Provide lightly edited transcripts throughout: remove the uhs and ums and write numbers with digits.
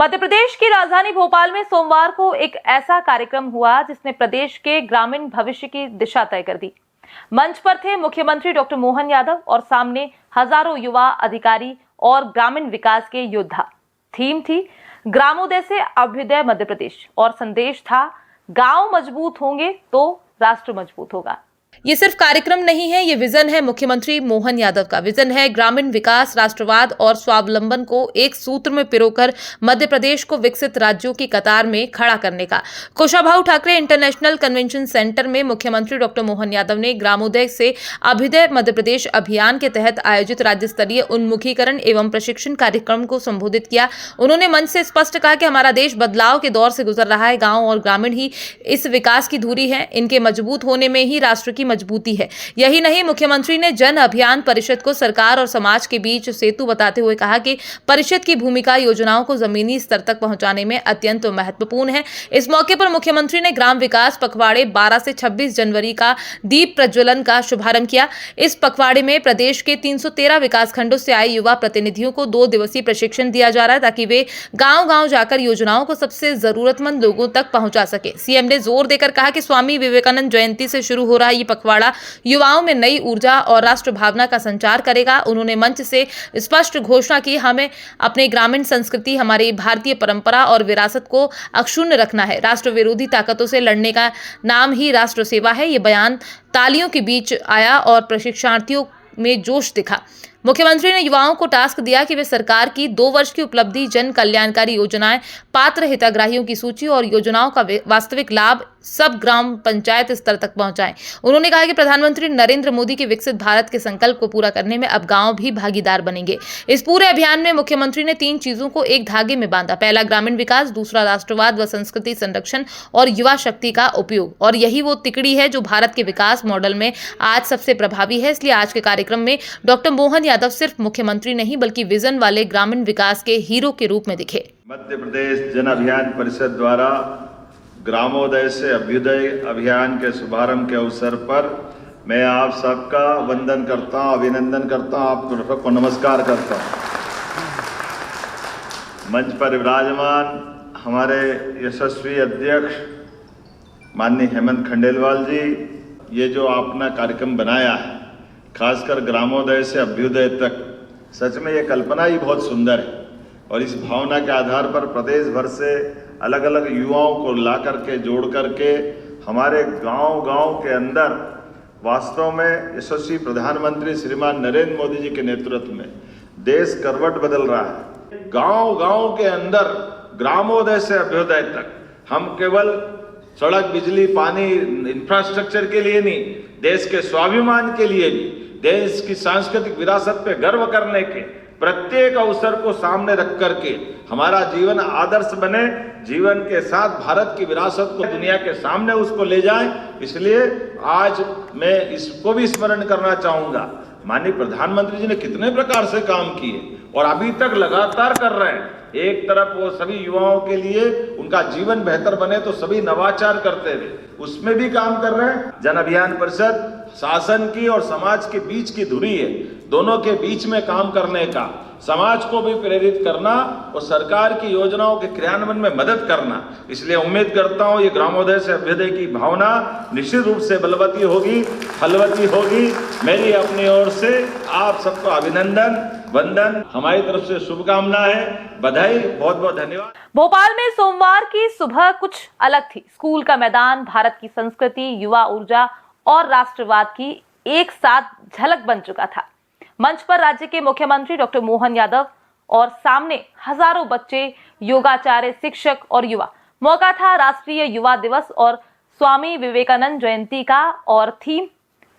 मध्य प्रदेश की राजधानी भोपाल में सोमवार को एक ऐसा कार्यक्रम हुआ जिसने प्रदेश के ग्रामीण भविष्य की दिशा तय कर दी। मंच पर थे मुख्यमंत्री डॉक्टर मोहन यादव और सामने हजारों युवा अधिकारी और ग्रामीण विकास के योद्धा। थीम थी ग्रामोदय से अभ्युदय मध्य प्रदेश और संदेश था गांव मजबूत होंगे तो राष्ट्र मजबूत होगा। ये सिर्फ कार्यक्रम नहीं है, ये विजन है मुख्यमंत्री मोहन यादव का। विजन है ग्रामीण विकास, राष्ट्रवाद और स्वावलंबन को एक सूत्र में पिरोकर मध्य प्रदेश को विकसित राज्यों की कतार में खड़ा करने का। Kushabhau Thackeray international convention centre में मुख्यमंत्री डॉक्टर मोहन यादव ने ग्रामोदय से अभ्युदय मध्य प्रदेश अभियान के तहत आयोजित राज्य स्तरीय उन्मुखीकरण एवं प्रशिक्षण कार्यक्रम को संबोधित किया। उन्होंने मंच से स्पष्ट कहा कि हमारा देश बदलाव के दौर से गुजर रहा है। गाँव और ग्रामीण ही इस विकास की धुरी है। इनके मजबूत होने में ही राष्ट्र की मजबूती है। यही नहीं, मुख्यमंत्री ने जन अभियान परिषद को सरकार और समाज के बीच सेतु बताते हुए कहा कि परिषद की भूमिका योजनाओं को जमीनी स्तर तक पहुंचाने में अत्यंत महत्वपूर्ण है। इस मौके पर मुख्यमंत्री ने ग्राम विकास पखवाड़े 12 से 26 जनवरी का दीप प्रज्वलन का शुभारंभ किया। इस पखवाड़े में प्रदेश के 313 विकासखंडों से आए युवा प्रतिनिधियों को 2 दिवसीय प्रशिक्षण दिया जा रहा है ताकि वे गांव-गांव जाकर योजनाओं को सबसे जरूरतमंद लोगों तक पहुंचा सके। सीएम ने जोर देकर कहा कि स्वामी विवेकानंद जयंती से शुरू हो रहा ये पखवाड़ा युवाओं में नई ऊर्जा और राष्ट्र भावना का संचार करेगा। उन्होंने मंच से स्पष्ट घोषणा की, हमें अपने ग्रामीण संस्कृति, हमारी भारतीय परंपरा और विरासत को अक्षुण्ण रखना है। राष्ट्र विरोधी ताकतों से लड़ने का नाम ही राष्ट्र सेवा है। ये बयान तालियों के बीच आया और प्रशिक्षणार्थियों में जोश दिखा। मुख्यमंत्री ने युवाओं को टास्क दिया कि वे सरकार की 2 वर्ष की उपलब्धि, जन कल्याणकारी योजनाएं, पात्र हितग्राहियों की सूची और योजनाओं का वास्तविक लाभ सब ग्राम पंचायत स्तर तक पहुंचाएं। उन्होंने कहा कि प्रधानमंत्री नरेंद्र मोदी के विकसित भारत के संकल्प को पूरा करने में अब गांव भी भागीदार बनेंगे। इस पूरे अभियान में मुख्यमंत्री ने 3 चीजों को एक धागे में बांधा। पहला ग्रामीण विकास, दूसरा राष्ट्रवाद व संस्कृति संरक्षण और युवा शक्ति का उपयोग। और यही वो तिकड़ी है जो भारत के विकास मॉडल में आज सबसे प्रभावी है। इसलिए आज के कार्यक्रम में डॉक्टर मोहन यादव सिर्फ मुख्यमंत्री नहीं बल्कि विजन वाले ग्रामीण विकास के हीरो के रूप में दिखे। मध्य प्रदेश जन अभियान परिषद द्वारा ग्रामोदय से अभ्युदय अभियान के शुभारंभ के अवसर पर मैं आप सबका वंदन करता हूं, अभिनंदन करता हूं, आप सबको नमस्कार करता हूं। मंच पर विराजमान हमारे यशस्वी अध्यक्ष माननीय हेमंत खंडेलवाल जी, ये जो आपने कार्यक्रम बनाया है खासकर ग्रामोदय से अभ्युदय तक, सच में ये कल्पना ही बहुत सुंदर है। और इस भावना के आधार पर प्रदेश भर से अलग अलग युवाओं को ला करके जोड़ करके हमारे गांव-गांव के अंदर वास्तव में यशस्वी प्रधानमंत्री श्रीमान नरेंद्र मोदी जी के नेतृत्व में देश करवट बदल रहा है। गांव-गांव के अंदर ग्रामोदय से अभ्युदय तक हम केवल सड़क, बिजली, पानी, इंफ्रास्ट्रक्चर के लिए नहीं, देश के स्वाभिमान के लिए भी, देश की सांस्कृतिक विरासत पे गर्व करने के प्रत्येक अवसर को सामने रख करके हमारा जीवन आदर्श बने, जीवन के साथ भारत की विरासत को दुनिया के सामने उसको ले जाएं। इसलिए आज मैं इसको भी स्मरण करना चाहूंगा, माननीय प्रधानमंत्री जी ने कितने प्रकार से काम किए और अभी तक लगातार कर रहे हैं। एक तरफ वो सभी युवाओं के लिए उनका जीवन बेहतर बने तो सभी नवाचार करते हुए उसमें भी काम कर रहे हैं। जन अभियान परिषद शासन की और समाज के बीच की धुरी है, दोनों के बीच में काम करने का, समाज को भी प्रेरित करना और सरकार की योजनाओं के क्रियान्वयन में मदद करना। इसलिए उम्मीद करता हूं ये ग्रामोदय से अभ्युदय की भावना निश्चित रूप से बलवती होगी, फलवती होगी। मेरी अपनी ओर से आप सबको अभिनंदन, वंदन, हमारी तरफ से शुभकामना है, बधाई, बहुत बहुत धन्यवाद। भोपाल में सोमवार की सुबह कुछ अलग थी। स्कूल का मैदान भारत की संस्कृति, युवा ऊर्जा और राष्ट्रवाद की एक साथ झलक बन चुका था। मंच पर राज्य के मुख्यमंत्री डॉक्टर मोहन यादव और सामने हजारों बच्चे, योगाचार्य, शिक्षक और युवा। मौका था राष्ट्रीय युवा दिवस और स्वामी विवेकानंद जयंती का और थीम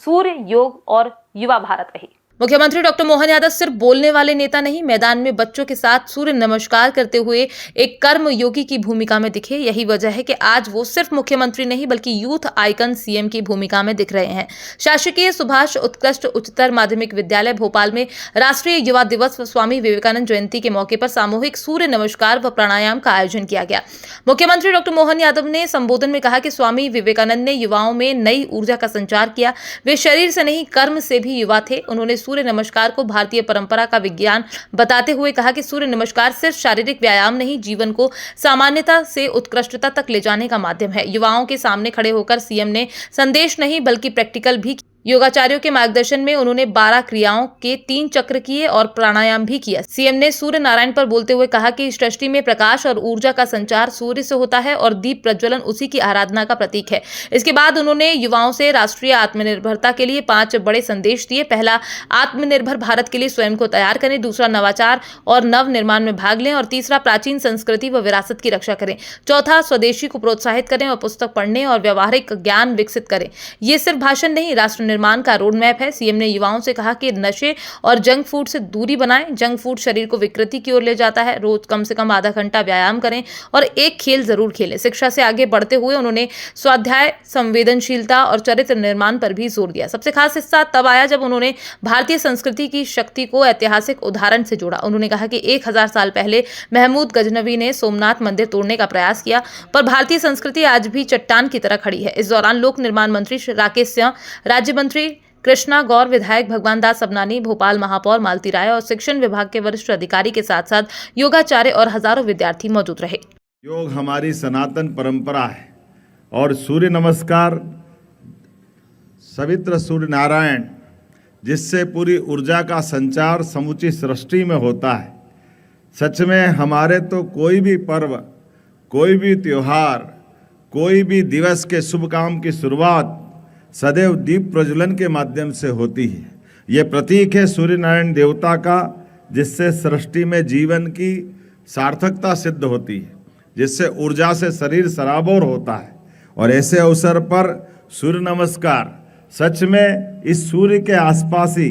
सूर्य, योग और युवा भारत रही। मुख्यमंत्री डॉक्टर मोहन यादव सिर्फ बोलने वाले नेता नहीं, मैदान में बच्चों के साथ सूर्य नमस्कार करते हुए एक कर्म योगी की भूमिका में दिखे। यही वजह है कि आज वो सिर्फ मुख्यमंत्री नहीं बल्कि यूथ आइकन सीएम की भूमिका में दिख रहे हैं। शासकीय सुभाष उत्कृष्ट उच्चतर माध्यमिक विद्यालय भोपाल में राष्ट्रीय युवा दिवस व स्वामी विवेकानंद जयंती के मौके पर सामूहिक सूर्य नमस्कार व प्राणायाम का आयोजन किया गया। मुख्यमंत्री डॉक्टर मोहन यादव ने संबोधन में कहा कि स्वामी विवेकानंद ने युवाओं में नई ऊर्जा का संचार किया। वे शरीर से नहीं कर्म से भी युवा थे। उन्होंने सूर्य नमस्कार को भारतीय परंपरा का विज्ञान बताते हुए कहा कि सूर्य नमस्कार सिर्फ शारीरिक व्यायाम नहीं, जीवन को सामान्यता से उत्कृष्टता तक ले जाने का माध्यम है। युवाओं के सामने खड़े होकर सीएम ने संदेश नहीं बल्कि प्रैक्टिकल भी योगाचार्यों के मार्गदर्शन में उन्होंने 12 क्रियाओं के 3 चक्र किए और प्राणायाम भी किया। सीएम ने सूर्य नारायण पर बोलते हुए कहा कि इस सृष्टि में प्रकाश और ऊर्जा का संचार सूर्य से होता है और दीप प्रज्वलन उसी की आराधना का प्रतीक है। इसके बाद उन्होंने युवाओं से राष्ट्रीय आत्मनिर्भरता के लिए 5 बड़े संदेश दिए। पहला, आत्मनिर्भर भारत के लिए स्वयं को तैयार करें। दूसरा, नवाचार और नव निर्माण में भाग लें। और तीसरा, प्राचीन संस्कृति व विरासत की रक्षा करें। चौथा, स्वदेशी को प्रोत्साहित करें और पुस्तक पढ़ने और व्यवहारिक ज्ञान विकसित करें। ये सिर्फ भाषण नहीं, राष्ट्र निर्माण का रोड मैप है। सीएम ने युवाओं से कहा कि नशे और जंक फूड से दूरी बनाएं। जंक फूड शरीर को विकृति की ओर ले जाता है। रोज कम से कम आधा घंटा व्यायाम करें और एक खेल जरूर खेलें। शिक्षा से आगे बढ़ते हुए उन्होंने स्वाध्याय, संवेदनशीलता और चरित्र निर्माण पर भी जोर दिया। सबसे खास हिस्सा तब आया जब उन्होंने भारतीय संस्कृति की शक्ति को ऐतिहासिक उदाहरण से जोड़ा। उन्होंने कहा कि 1000 साल पहले महमूद गजनवी ने सोमनाथ मंदिर तोड़ने का प्रयास किया, पर भारतीय संस्कृति आज भी चट्टान की तरह खड़ी है। इस दौरान लोक निर्माण मंत्री राकेश सिंह, राज्य मंत्री कृष्णा गौर, विधायक भगवान दास सबनानी, भोपाल महापौर मालती राय और शिक्षण विभाग के वरिष्ठ अधिकारी के साथ साथ योगाचार्य और हजारों विद्यार्थी मौजूद रहे। योग हमारी सनातन परंपरा है और सूर्य नमस्कार सवित्र सूर्य नारायण, जिससे पूरी ऊर्जा का संचार समूची सृष्टि में होता है। सच में हमारे तो कोई भी पर्व, कोई भी त्योहार, कोई भी दिवस के शुभ काम की शुरुआत सदैव दीप प्रज्वलन के माध्यम से होती है। ये प्रतीक है सूर्य नारायण देवता का, जिससे सृष्टि में जीवन की सार्थकता सिद्ध होती है, जिससे ऊर्जा से शरीर सराबोर होता है। और ऐसे अवसर पर सूर्य नमस्कार, सच में इस सूर्य के आसपास ही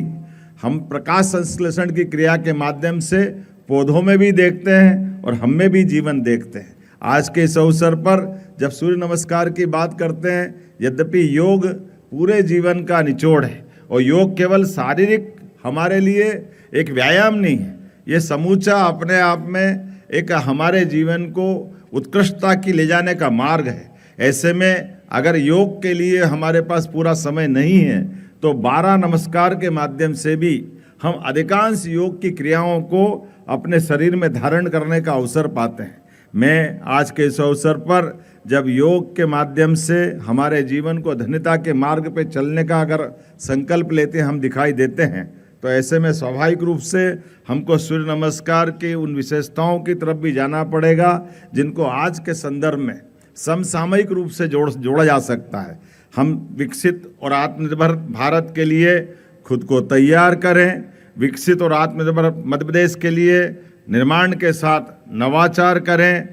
हम प्रकाश संश्लेषण की क्रिया के माध्यम से पौधों में भी देखते हैं और हम में भी जीवन देखते हैं। आज के इस अवसर पर जब सूर्य नमस्कार की बात करते हैं, यद्यपि योग पूरे जीवन का निचोड़ है और योग केवल शारीरिक हमारे लिए एक व्यायाम नहीं है, ये समूचा अपने आप में एक हमारे जीवन को उत्कृष्टता की ले जाने का मार्ग है। ऐसे में अगर योग के लिए हमारे पास पूरा समय नहीं है तो 12 नमस्कार के माध्यम से भी हम अधिकांश योग की क्रियाओं को अपने शरीर में धारण करने का अवसर पाते हैं। मैं आज के इस अवसर पर जब योग के माध्यम से हमारे जीवन को धन्यता के मार्ग पे चलने का अगर संकल्प लेते हम दिखाई देते हैं, तो ऐसे में स्वाभाविक रूप से हमको सूर्य नमस्कार की उन विशेषताओं की तरफ भी जाना पड़ेगा जिनको आज के संदर्भ में समसामयिक रूप से जोड़ा जा सकता है। हम विकसित और आत्मनिर्भर भारत के लिए खुद को तैयार करें। विकसित और आत्मनिर्भर मध्य प्रदेश के लिए निर्माण के साथ नवाचार करें,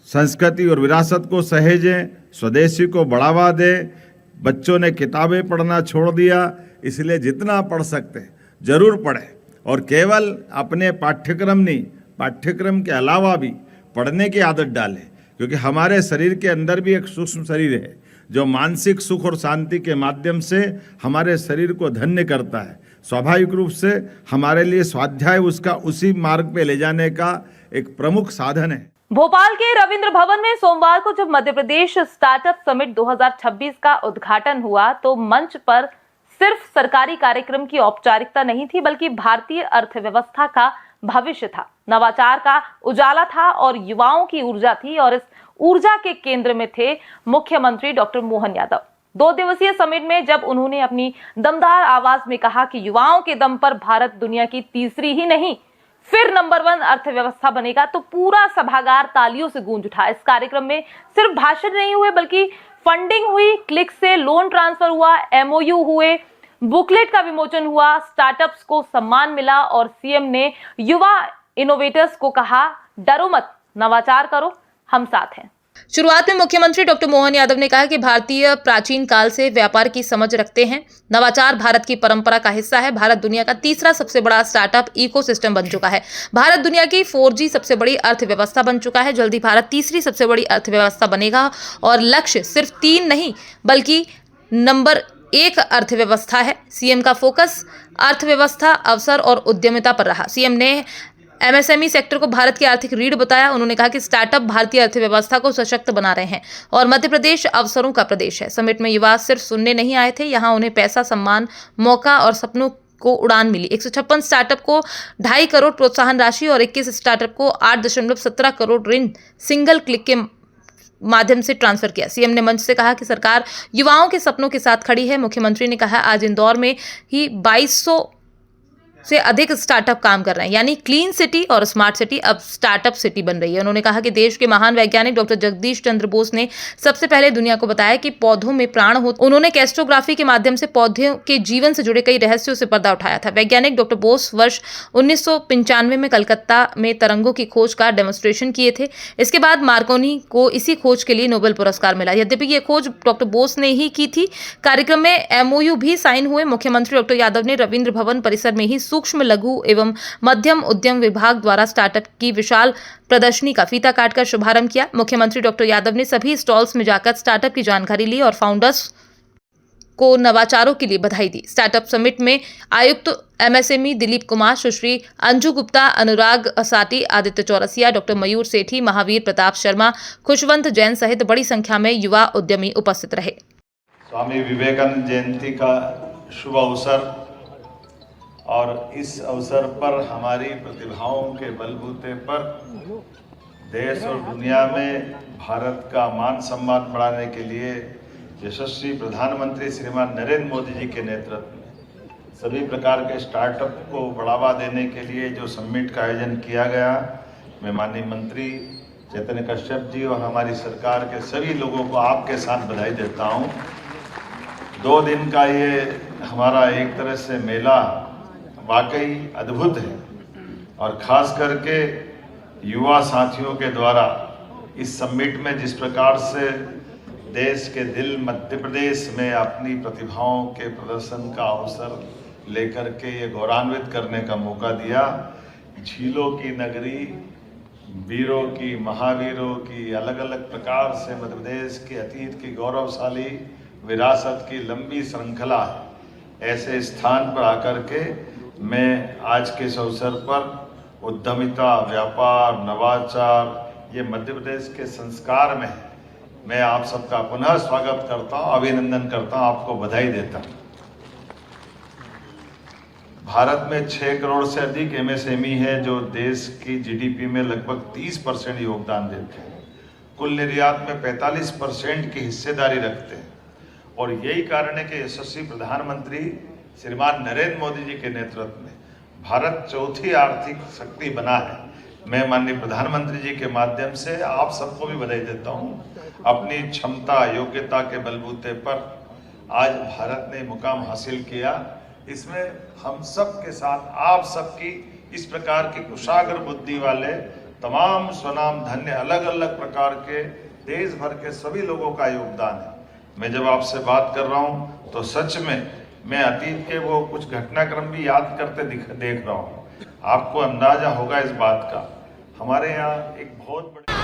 संस्कृति और विरासत को सहेजें, स्वदेशी को बढ़ावा दें। बच्चों ने किताबें पढ़ना छोड़ दिया, इसलिए जितना पढ़ सकते जरूर पढ़ें और केवल अपने पाठ्यक्रम नहीं, पाठ्यक्रम के अलावा भी पढ़ने की आदत डालें, क्योंकि हमारे शरीर के अंदर भी एक सूक्ष्म शरीर है जो मानसिक सुख और शांति के माध्यम से हमारे शरीर को धन्य करता है। स्वाभाविक रूप से हमारे लिए स्वाध्याय उसका उसी मार्ग पे ले जाने का एक प्रमुख साधन है। भोपाल के रविंद्र भवन में सोमवार को जब मध्य प्रदेश स्टार्टअप समिट 2026 का उद्घाटन हुआ तो मंच पर सिर्फ सरकारी कार्यक्रम की औपचारिकता नहीं थी, बल्कि भारतीय अर्थव्यवस्था का भविष्य था, नवाचार का उजाला था और युवाओं की ऊर्जा थी। और इस ऊर्जा के केंद्र में थे मुख्यमंत्री डॉक्टर मोहन यादव। 2 दिवसीय समिट में जब उन्होंने अपनी दमदार आवाज में कहा कि युवाओं के दम पर भारत दुनिया की तीसरी ही नहीं फिर नंबर 1 अर्थव्यवस्था बनेगा, तो पूरा सभागार तालियों से गूंज उठा। इस कार्यक्रम में सिर्फ भाषण नहीं हुए बल्कि फंडिंग हुई, क्लिक से लोन ट्रांसफर हुआ, MOU हुए, बुकलेट का विमोचन हुआ, स्टार्टअप्स को सम्मान मिला और सीएम ने युवा इनोवेटर्स को कहा, डरो मत, नवाचार करो, हम साथ हैं। शुरुआत में मुख्यमंत्री डॉक्टर मोहन यादव ने कहा कि भारतीय प्राचीन काल से व्यापार की समझ रखते हैं। नवाचार भारत की परंपरा का हिस्सा है। भारत दुनिया का तीसरा सबसे बड़ा स्टार्टअप इकोसिस्टम बन चुका है। भारत दुनिया की 4G सबसे बड़ी अर्थव्यवस्था बन चुका है। जल्दी भारत तीसरी सबसे बड़ी अर्थव्यवस्था बनेगा और लक्ष्य सिर्फ 3 नहीं बल्कि नंबर 1 अर्थव्यवस्था है। सीएम का फोकस अर्थव्यवस्था, अवसर और उद्यमिता पर रहा। सीएम ने MSME सेक्टर को भारत की आर्थिक रीढ़ बताया। उन्होंने कहा कि स्टार्टअप भारतीय अर्थव्यवस्था को सशक्त बना रहे हैं और मध्य प्रदेश अवसरों का प्रदेश है। समिट में युवा सिर्फ सुनने नहीं आए थे, यहाँ उन्हें पैसा, सम्मान, मौका और सपनों को उड़ान मिली। 156 स्टार्टअप को 2.5 करोड़ प्रोत्साहन राशि और 21 स्टार्टअप को 8.17 करोड़ ऋण सिंगल क्लिक के माध्यम से ट्रांसफर किया। सीएम ने मंच से कहा कि सरकार युवाओं के सपनों के साथ खड़ी है। मुख्यमंत्री ने कहा आज इंदौर में ही 2200 से अधिक स्टार्टअप काम कर रहे हैं, यानी क्लीन सिटी और स्मार्ट सिटी अब स्टार्टअप सिटी बन रही है। उन्होंने कहा कि देश के महान वैज्ञानिक डॉक्टर जगदीश चंद्र बोस ने सबसे पहले दुनिया को बताया कि पौधों में प्राण होता है। उन्होंने कैस्ट्रोग्राफी के माध्यम से पौधों के जीवन से जुड़े कई रहस्यों से पर्दा उठाया था। वैज्ञानिक डॉक्टर बोस वर्ष 1995 में कलकत्ता में तरंगों की खोज का डेमोन्स्ट्रेशन किए थे। इसके बाद मार्कोनी को इसी खोज के लिए नोबेल पुरस्कार मिला। यद्यपि ये खोज डॉक्टर बोस ने ही की थी। कार्यक्रम में MOU भी साइन हुए। मुख्यमंत्री डॉक्टर यादव ने रविंद्र भवन परिसर में ही सूक्ष्म, लघु एवं मध्यम उद्यम विभाग द्वारा स्टार्टअप की विशाल प्रदर्शनी का फीता काटकर शुभारंभ किया। मुख्यमंत्री डॉक्टर यादव ने सभी स्टॉल्स में जाकर स्टार्टअप की जानकारी ली और फाउंडर्स को नवाचारों के लिए बधाई दी। स्टार्टअप समिट में आयुक्त MSME दिलीप कुमार, सुश्री अंजू गुप्ता, अनुराग असाटी, आदित्य चौरसिया, डॉक्टर मयूर सेठी, महावीर प्रताप शर्मा, खुशवंत जैन सहित बड़ी संख्या में युवा उद्यमी उपस्थित रहे। स्वामी विवेकानंद जयंती का शुभ अवसर और इस अवसर पर हमारी प्रतिभाओं के बलबूते पर देश और दुनिया में भारत का मान सम्मान बढ़ाने के लिए यशस्वी प्रधानमंत्री श्रीमान नरेंद्र मोदी जी के नेतृत्व में सभी प्रकार के स्टार्टअप को बढ़ावा देने के लिए जो समिट का आयोजन किया गया, मैं माननीय मंत्री चैतन्य कश्यप जी और हमारी सरकार के सभी लोगों को आपके साथ बधाई देता हूं। 2 दिन का ये हमारा एक तरह से मेला वाकई अद्भुत है और खास करके युवा साथियों के द्वारा इस समिट में जिस प्रकार से देश के दिल मध्य प्रदेश में अपनी प्रतिभाओं के प्रदर्शन का अवसर लेकर के ये गौरवान्वित करने का मौका दिया। झीलों की नगरी, वीरों की, महावीरों की अलग अलग प्रकार से मध्य प्रदेश के अतीत की गौरवशाली विरासत की लंबी श्रृंखला है। ऐसे स्थान पर आकर के मैं आज के इस अवसर पर उद्यमिता, व्यापार, नवाचार ये मध्य प्रदेश के संस्कार में है। मैं आप सबका पुनः स्वागत करता हूँ, अभिनंदन करता हूँ, आपको बधाई देता हूँ। भारत में 6 करोड़ से अधिक MSME है जो देश की GDP में लगभग 30% योगदान देते हैं। कुल निर्यात में 45% की हिस्सेदारी रखते हैं और यही कारण है कि यशस्वी प्रधानमंत्री श्रीमान नरेंद्र मोदी जी के नेतृत्व में भारत चौथी आर्थिक शक्ति बना है। मैं माननीय प्रधानमंत्री जी के माध्यम से आप सबको भी बधाई देता हूं। अपनी क्षमता, योग्यता के बलबूते पर आज भारत ने मुकाम हासिल किया। इसमें हम सब के साथ आप सबकी इस प्रकार की कुशाग्र बुद्धि वाले तमाम स्वनाम धन्य अलग अलग प्रकार के देश भर के सभी लोगों का योगदान है। मैं जब आपसे बात कर रहा हूं तो सच में मैं अतीत के वो कुछ घटनाक्रम भी याद करते देख रहा हूँ। आपको अंदाजा होगा इस बात का। हमारे यहाँ एक बहुत बड़ी